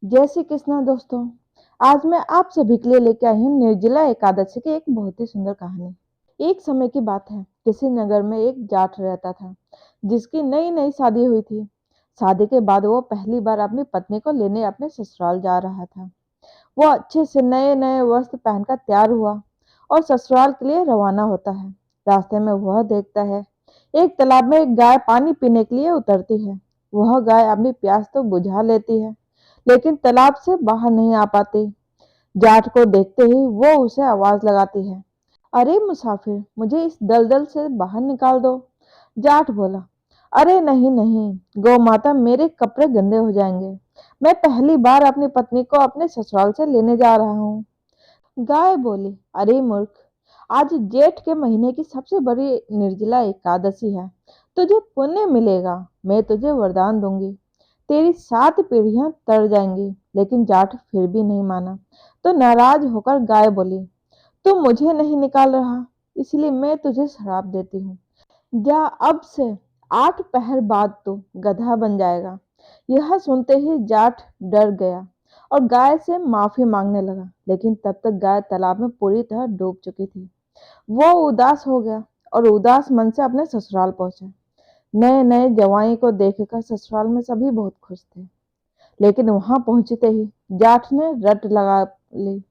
जय श्री कृष्ण दोस्तों। आज मैं आप सभी के लिए लेके आई हूँ निर्जला एकादशी की एक बहुत ही सुंदर कहानी। एक समय की बात है, किसी नगर में एक जाट रहता था जिसकी नई नई शादी हुई थी। शादी के बाद वो पहली बार अपनी पत्नी को लेने अपने ससुराल जा रहा था। वो अच्छे से नए नए वस्त्र पहनकर तैयार हुआ और ससुराल के लिए रवाना होता है। रास्ते में वह देखता है एक तालाब में एक गाय पानी पीने के लिए उतरती है। वह गाय अपनी प्यास तो बुझा लेती है, लेकिन तालाब से बाहर नहीं आ पाती। जाट को देखते ही वो उसे आवाज लगाती है, अरे मुसाफिर, मुझे इस दलदल से बाहर निकाल दो। जाट बोला, अरे नहीं नहीं, गौ माता, मेरे कपड़े गंदे हो जाएंगे। मैं पहली बार अपनी पत्नी को अपने ससुराल से लेने जा रहा हूँ। गाय बोली, अरे मूर्ख, आज जेठ के महीने की सबसे बड़ी निर्जला एकादशी है। तुझे पुण्य मिलेगा, मैं तुझे वरदान दूंगी। तेरी 7 पीढ़ियां तर जाएंगी। लेकिन जाट फिर भी नहीं माना। तो नाराज होकर गाय बोली, तू मुझे नहीं निकाल रहा, इसलिए मैं तुझे श्राप देती हूँ। जा, अब से 8 पहर बाद तू गधा बन जाएगा। यह सुनते ही जाट डर गया और गाय से माफी मांगने लगा। लेकिन तब तक गाय तालाब में पूरी तरह डूब चुकी थी। वो उदास हो गया और उदास मन से अपने ससुराल पहुंचा। नए नए जवाई को देखकर ससुराल में सभी बहुत खुश थे। लेकिन वहां पहुंचते ही जाट ने रट लगा ली,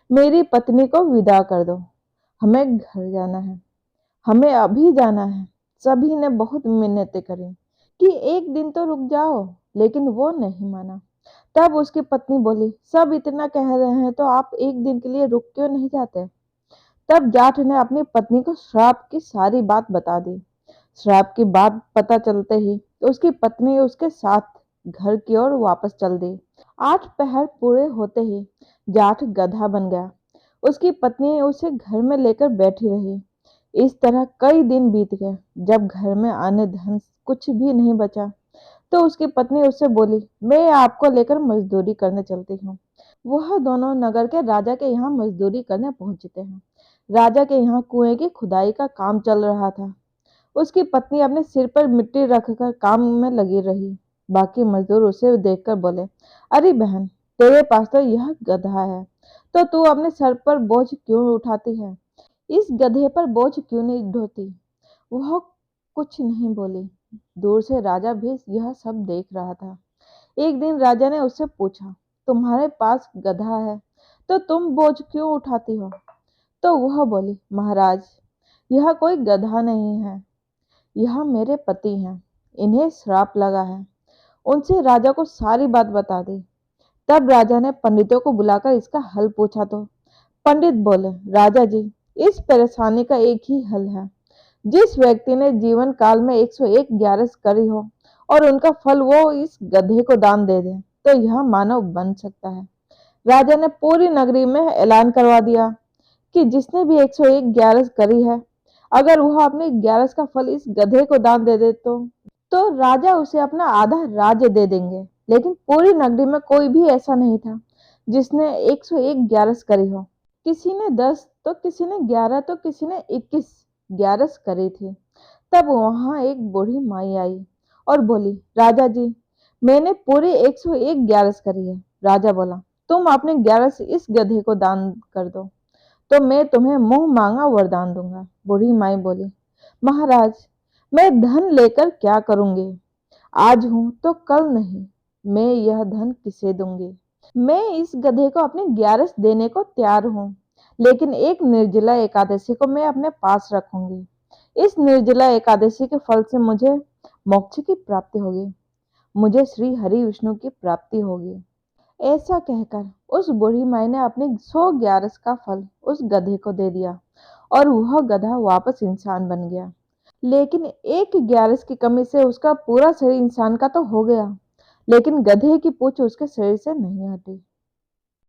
मेरी पत्नी को विदा कर दो, हमें घर जाना है, हमें अभी जाना है। सभी ने बहुत मिन्नतें करी कि एक दिन तो रुक जाओ, लेकिन वो नहीं माना। तब उसकी पत्नी बोली, सब इतना कह रहे हैं तो आप एक दिन के लिए रुक क्यों नहीं जाते। तब जाट ने अपनी पत्नी को श्राप की सारी बात बता दी। श्राप की बात पता चलते ही उसकी पत्नी उसके साथ घर की ओर वापस चल दी। 8 पहर पूरे होते ही जाट गधा बन गया। उसकी पत्नी उसे घर में लेकर बैठी रही। इस तरह कई दिन बीत गए। जब घर में अन्न धन कुछ भी नहीं बचा तो उसकी पत्नी उससे बोली, मैं आपको लेकर मजदूरी करने चलती हूँ। वह दोनों नगर के राजा के यहाँ मजदूरी करने पहुंचते हैं। राजा के यहाँ कुएं की खुदाई का काम चल रहा था। उसकी पत्नी अपने सिर पर मिट्टी रखकर काम में लगी रही। बाकी मजदूर उसे देखकर बोले, अरे बहन, तेरे पास तो यह गधा है, तो तू अपने सर पर बोझ क्यों उठाती है। इस गधे पर बोझ क्यों नहीं ढोती। वह कुछ नहीं बोली। दूर से राजा भी यह सब देख रहा था। एक दिन राजा ने उससे पूछा, तुम्हारे पास गधा है तो तुम बोझ क्यों उठाती हो। तो वह बोली, महाराज, यह कोई गधा नहीं है, यह मेरे पति हैं, इन्हें श्राप लगा है। उनसे राजा को सारी बात बता दी। तब राजा ने पंडितों को बुलाकर इसका हल पूछा तो पंडित बोले, राजा जी, इस परेशानी का एक ही हल है। जिस व्यक्ति ने जीवन काल में 101 ग्यारस करी हो और उनका फल वो इस गधे को दान दे दे, तो यह मानव बन सकता है। राजा ने पूरी नगरी में ऐलान करवा दिया कि जिसने भी 101 ग्यारस करी है, अगर वह अपने ग्यारस का फल इस गधे को दान दे दे तो राजा उसे अपना आधा राज्य दे देंगे। लेकिन पूरी नगरी में कोई भी ऐसा नहीं था जिसने 101 ग्यारस करी हो। किसी ने 10 तो किसी ने 11 तो किसी ने 21 ग्यारस करी थी। तब वहां एक बूढ़ी माई आई और बोली, राजा जी, मैंने पूरी 101 ग्यारस करी है। राजा बोला, तुम अपने ग्यारस इस गधे को दान कर दो तो मैं तुम्हें मुंह मांगा वरदान दूंगा। बूढ़ी माई बोली, महाराज, मैं धन लेकर क्या करूंगी। आज हूं तो कल नहीं, मैं यह धन किसे दूंगी। मैं इस गधे को अपनी ग्यारस देने को तैयार हूँ, लेकिन एक निर्जला एकादशी को मैं अपने पास रखूंगी। इस निर्जला एकादशी के फल से मुझे मोक्ष की प्राप्ति होगी, मुझे श्री हरि विष्णु की प्राप्ति होगी। ऐसा कहकर उस बूढ़ी माई ने अपने 100 ग्यारस का फल उस गधे को दे दिया और वह गधा वापस इंसान बन गया। लेकिन एक ग्यारस की कमी से उसका पूरा शरीर इंसान का तो हो गया, लेकिन गधे की पूंछ उसके शरीर से नहीं हटी।